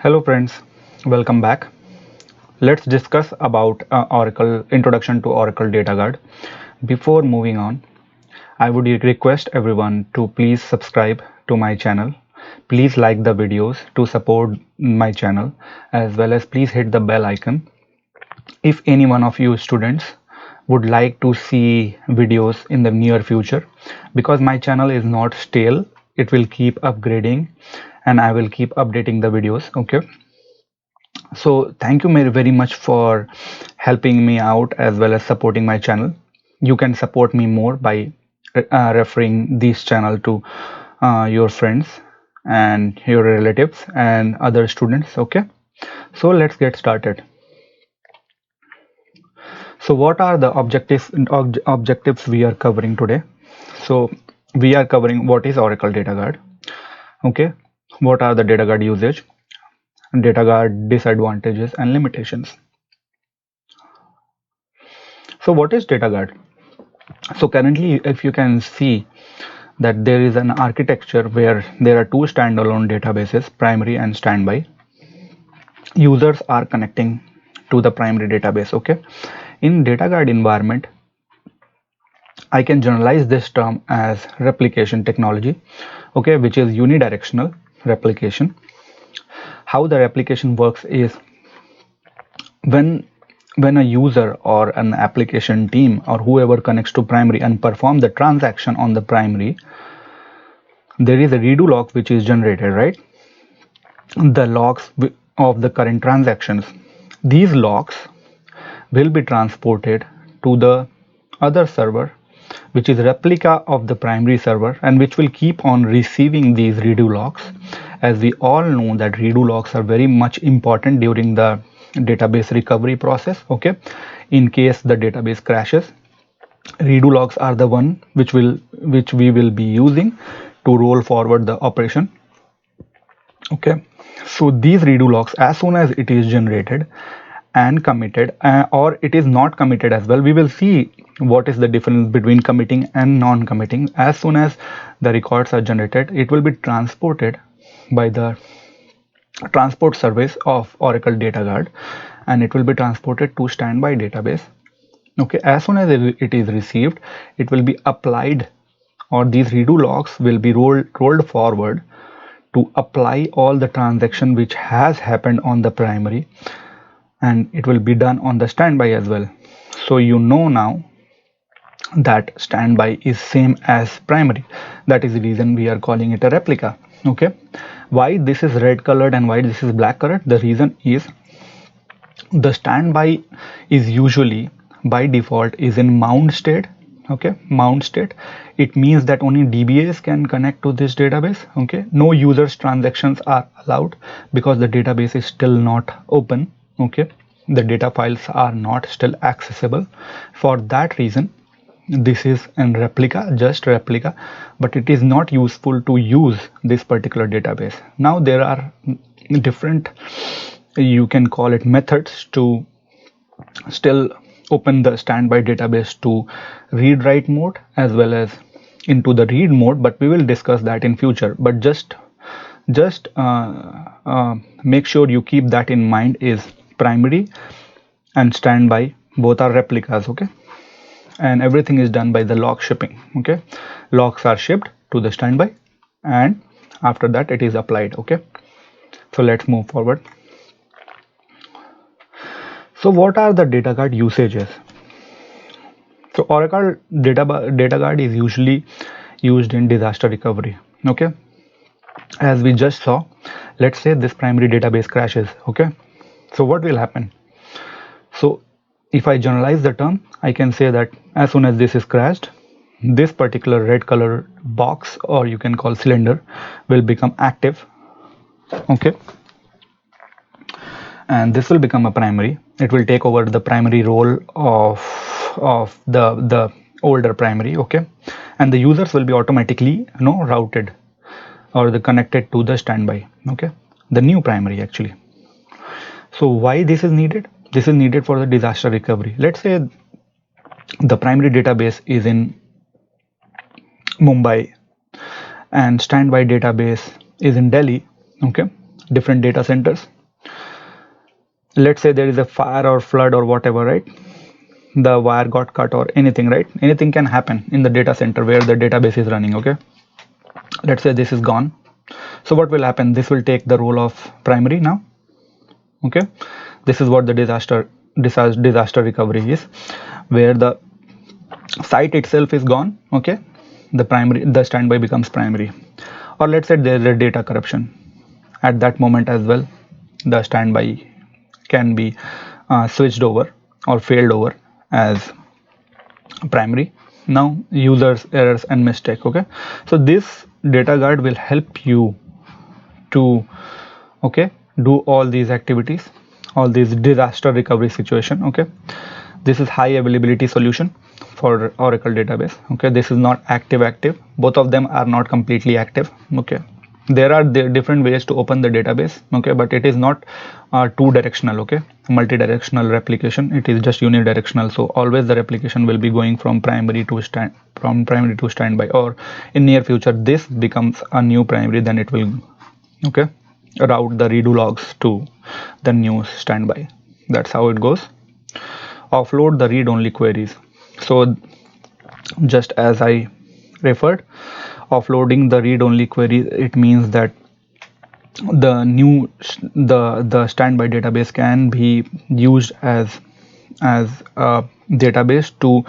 Hello friends, welcome back. Let's discuss about Oracle Introduction to Oracle Data Guard. Before moving on, I would request everyone to please subscribe to my channel. Please like the videos to support my channel, as well as please hit the bell icon. If any one of you students would like to see videos in the near future, because my channel is not stale, it will keep upgrading and I will keep updating the videos. Okay, so thank you very much for helping me out as well as supporting my channel. You can support me more by referring this channel to your friends and your relatives and other students. Okay, so let's get started. So what are the objectives we are covering today? So we are covering what is Oracle Data Guard. Okay, what are the Data Guard usage, Data Guard disadvantages and limitations. So what is Data Guard? So currently, if you can see that there is an architecture where there are two standalone databases, primary and standby. Users are connecting to the primary database. Okay, in data guard environment, I can generalize this term as replication technology, okay, which is unidirectional replication. How the replication works is when a user or an application team or whoever connects to primary and perform the transaction on the primary, there is a redo log which is generated, right? The logs of the current transactions. These logs will be transported to the other server, which is replica of the primary server and which will keep on receiving these redo logs. As we all know that redo logs are very much important during the database recovery process. Okay, in case the database crashes, redo logs are the one which we will be using to roll forward the operation. Okay, so these redo logs, as soon as it is generated and committed, or it is not committed as well, we will see what is the difference between committing and non-committing. As soon as the records are generated, it will be transported by the transport service of Oracle Data Guard and it will be transported to standby database. Okay, as soon as it is received, it will be applied, or these redo logs will be rolled forward to apply all the transaction which has happened on the primary, and it will be done on the standby as well. So you know now that standby is same as primary. That is the reason we are calling it a replica. Okay, why this is red colored and why this is black colored? The reason is the standby is usually by default is in mount state. Okay, mount state, it means that only DBAs can connect to this database. Okay, no users transactions are allowed because the database is still not open. Okay, the data files are not still accessible. For that reason, this is an replica, just replica, but it is not useful to use this particular database. Now there are different, you can call it, methods to still open the standby database to read write mode as well as into the read mode, but we will discuss that in future. But just make sure you keep that in mind is primary and standby both are replicas. Okay, and everything is done by the log shipping. Okay, logs are shipped to the standby and after that it is applied. Okay, so let's move forward. So what are the data guard usages? So Oracle data guard is usually used in disaster recovery. Okay, as we just saw, let's say this primary database crashes. Okay, so what will happen? So if I generalize the term, I can say that as soon as this is crashed, this particular red color box, or you can call cylinder, will become active. Okay, and this will become a primary. It will take over the primary role of the older primary. Okay, and the users will be automatically routed or the connected to the standby. Okay, the new primary actually. So why this is needed? This is needed for the disaster recovery. Let's say the primary database is in Mumbai and standby database is in Delhi. Okay, different data centers. Let's say there is a fire or flood or whatever, right? The wire got cut or anything, right? Anything can happen in the data center where the database is running. Okay, let's say this is gone. So what will happen? This will take the role of primary now. Okay, this is what the disaster recovery is, where the site itself is gone. Okay, the standby becomes primary. Or let's say there is a data corruption at that moment as well. The standby can be switched over or failed over as primary. Now users, errors and mistake. Okay, so this data guard will help you to, okay, do all these activities, all these disaster recovery situation. Okay, this is high availability solution for Oracle database. Okay, this is not active, both of them are not completely active. Okay, there are different ways to open the database. Okay, but it is not two directional. Okay, multi-directional replication, it is just unidirectional. So always the replication will be going from primary to standby, or in near future this becomes a new primary, then it will, okay, route the redo logs to the new standby. That's how it goes. Offload the read-only queries. So just as I referred, offloading the read-only queries, it means that the standby database can be used as a database to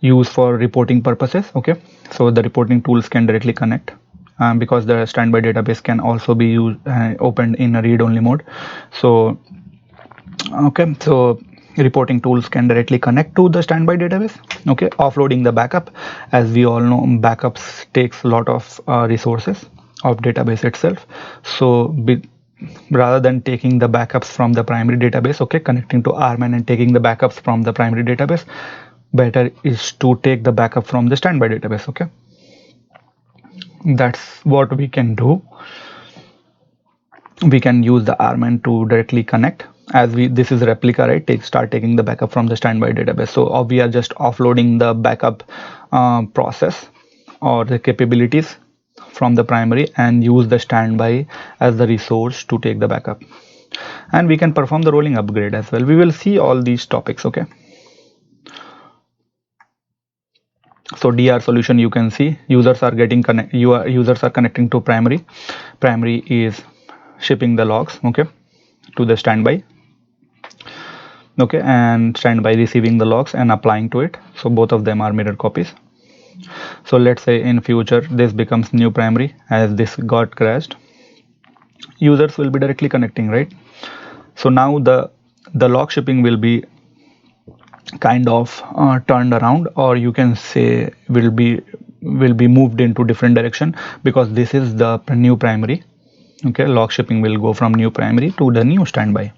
use for reporting purposes. Okay, so the reporting tools can directly connect, because the standby database can also be used opened in a read-only mode. So okay, so reporting tools can directly connect to the standby database. Okay, offloading the backup, as we all know, backups takes a lot of resources of database itself. So rather than taking the backups from the primary database, okay, connecting to RMAN and taking the backups from the primary database, better is to take the backup from the standby database. Okay, that's what we can do. We can use the RMAN to directly connect, as this is a replica, right? Start taking the backup from the standby database. So we are just offloading the backup process or the capabilities from the primary and use the standby as the resource to take the backup. And we can perform the rolling upgrade as well. We will see all these topics. Okay, so DR solution, you can see users are connecting to primary is shipping the logs, okay, to the standby. Okay, and standby receiving the logs and applying to it. So both of them are mirror copies. So let's say in future this becomes new primary, as this got crashed, users will be directly connecting, right? So now the log shipping will be kind of turned around, or you can say will be moved into different direction, because this is the new primary. Okay, log shipping will go from new primary to the new standby.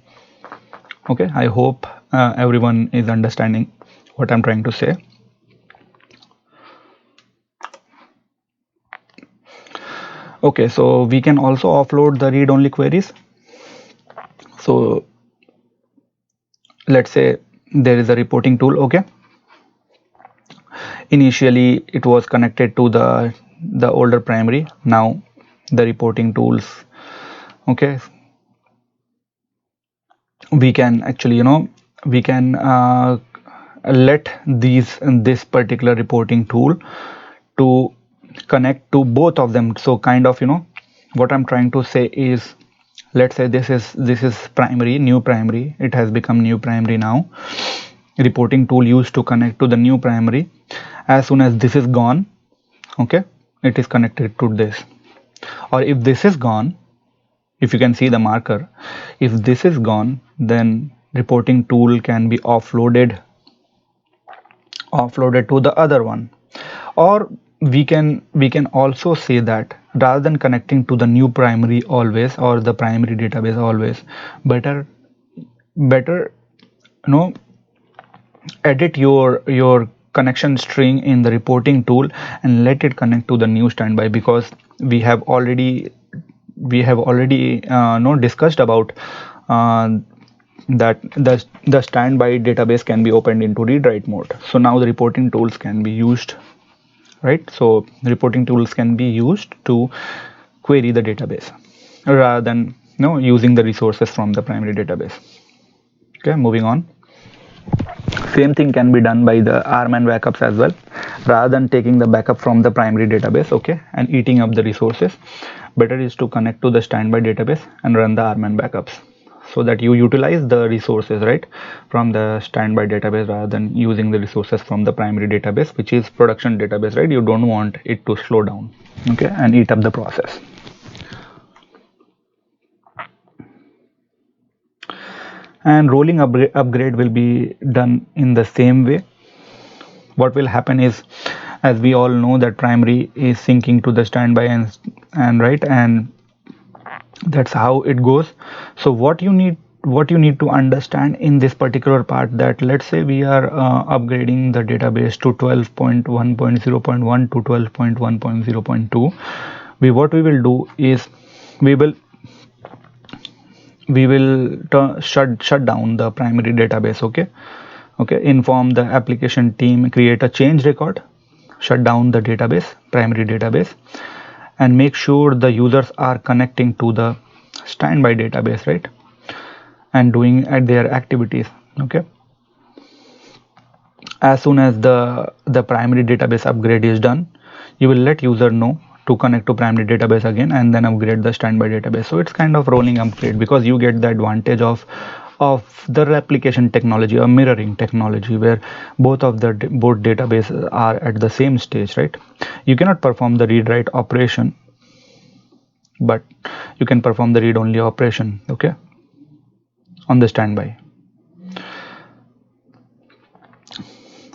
Okay, I hope everyone is understanding what I'm trying to say. Okay, so we can also offload the read-only queries. So let's say there is a reporting tool. Okay, initially it was connected to the older primary. Now the reporting tools, okay, we can actually, we can let this particular reporting tool to connect to both of them. So kind of, what I'm trying to say is, let's say this is primary, new primary, it has become new primary now. Reporting tool used to connect to the new primary. As soon as this is gone, okay, it is connected to this. Or if this is gone, if you can see the marker, if this is gone, then reporting tool can be offloaded to the other one. Or we can also say that rather than connecting to the new primary always, or the primary database always, better edit your connection string in the reporting tool and let it connect to the new standby, because we have already discussed about that the standby database can be opened into read write mode. So now the reporting tools can be used, right? So reporting tools can be used to query the database rather than no, using the resources from the primary database. Okay, moving on. Same thing can be done by the RMAN backups as well. Rather than taking the backup from the primary database, okay, and eating up the resources, better is to connect to the standby database and run the RMAN backups, so that you utilize the resources, right, from the standby database rather than using the resources from the primary database, which is production database, right? You don't want it to slow down, okay, and eat up the process. And rolling upgrade will be done in the same way. What will happen is, as we all know, that primary is syncing to the standby and right, and that's how it goes. So what you need to understand in this particular part, that let's say we are upgrading the database to 12.1.0.1 to 12.1.0.2. What we will do is, we will shut down the primary database, okay, inform the application team, create a change record, shut down the database, primary database, and make sure the users are connecting to the standby database, right, and doing at their activities, okay. As soon as the primary database upgrade is done, you will let user know to connect to primary database again and then upgrade the standby database. So it's kind of rolling upgrade, because you get the advantage of the replication technology or mirroring technology, where both databases are at the same stage, right? You cannot perform the read write operation, but you can perform the read only operation, okay, on the standby.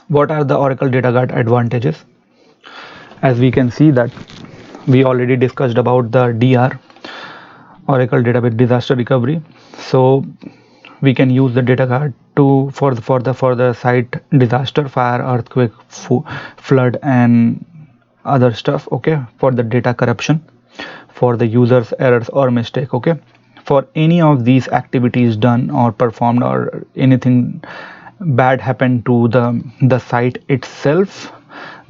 What are the Oracle Data Guard advantages? As we can see that we already discussed about the DR, Oracle Database Disaster Recovery. So we can use the data guard to for the site disaster, fire, earthquake, flood, and other stuff, okay, for the data corruption, for the users errors or mistake, okay, for any of these activities done or performed, or anything bad happened to the site itself,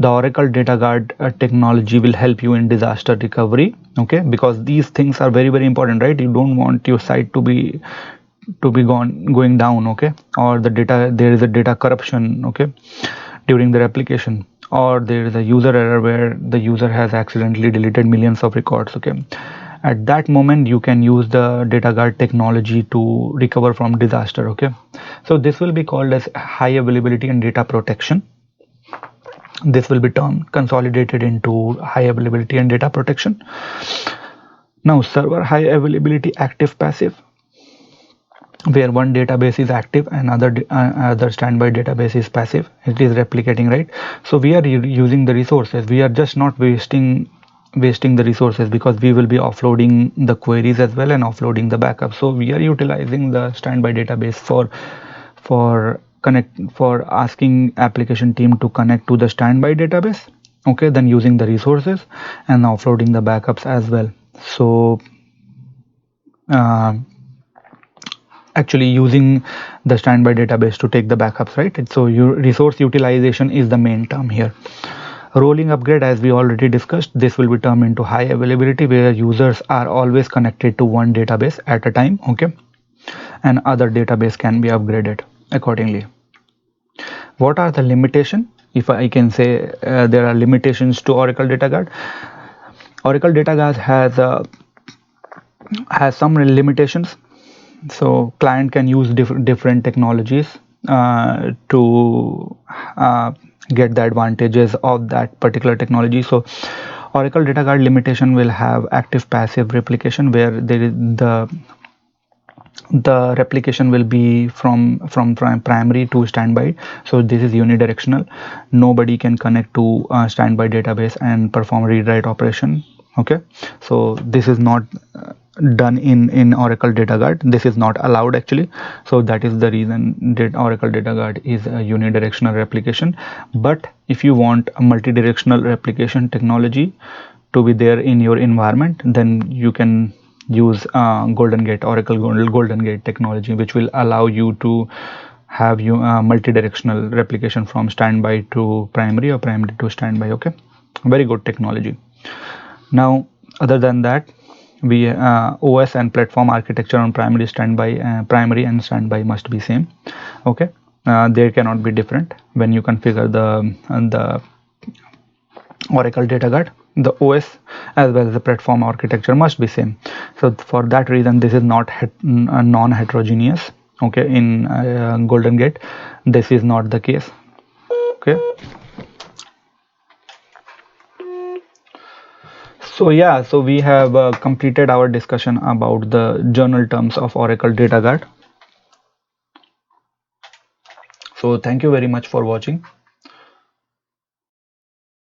the Oracle Data Guard technology will help you in disaster recovery, okay, because these things are very important, right? You don't want your site to be going down, okay, or there is a data corruption, okay, during the replication, or there is a user error where the user has accidentally deleted millions of records, okay. At that moment, you can use the data guard technology to recover from disaster, okay. So this will be called as high availability and data protection. This will be termed consolidated into high availability and data protection. Now, server high availability, active passive, where one database is active and other standby database is passive. It is replicating, right? So we are using the resources. We are just not wasting the resources, because we will be offloading the queries as well and offloading the backup. So we are utilizing the standby database for asking application team to connect to the standby database, okay, then using the resources and offloading the backups as well. So actually using the standby database to take the backups, right? So your resource utilization is the main term here. Rolling upgrade, as we already discussed, this will be termed into high availability, where users are always connected to one database at a time, okay, and other database can be upgraded accordingly. What are the limitations? If I can say, there are limitations to Oracle Data Guard. Oracle Data Guard has some limitations. So client can use different technologies to get the advantages of that particular technology. So Oracle Data Guard limitation will have active passive replication, where there is the replication will be from primary to standby. So this is unidirectional. Nobody can connect to standby database and perform read write operation, okay. So this is not done in Oracle Data Guard. This is not allowed actually. So that is the reason that Oracle Data Guard is a unidirectional replication. But if you want a multi-directional replication technology to be there in your environment, then you can use Golden Gate, Oracle Golden Gate technology, which will allow you to have multi-directional replication from standby to primary or primary to standby, okay. Very good technology. Now, other than that, we OS and platform architecture on primary and standby must be same. Okay, they cannot be different. When you configure the Oracle Data Guard, the OS as well as the platform architecture must be same. So for that reason, this is not non-heterogeneous. Okay, in Golden Gate, this is not the case. Okay. So yeah, so we have completed our discussion about the journal terms of Oracle Data Guard. So thank you very much for watching.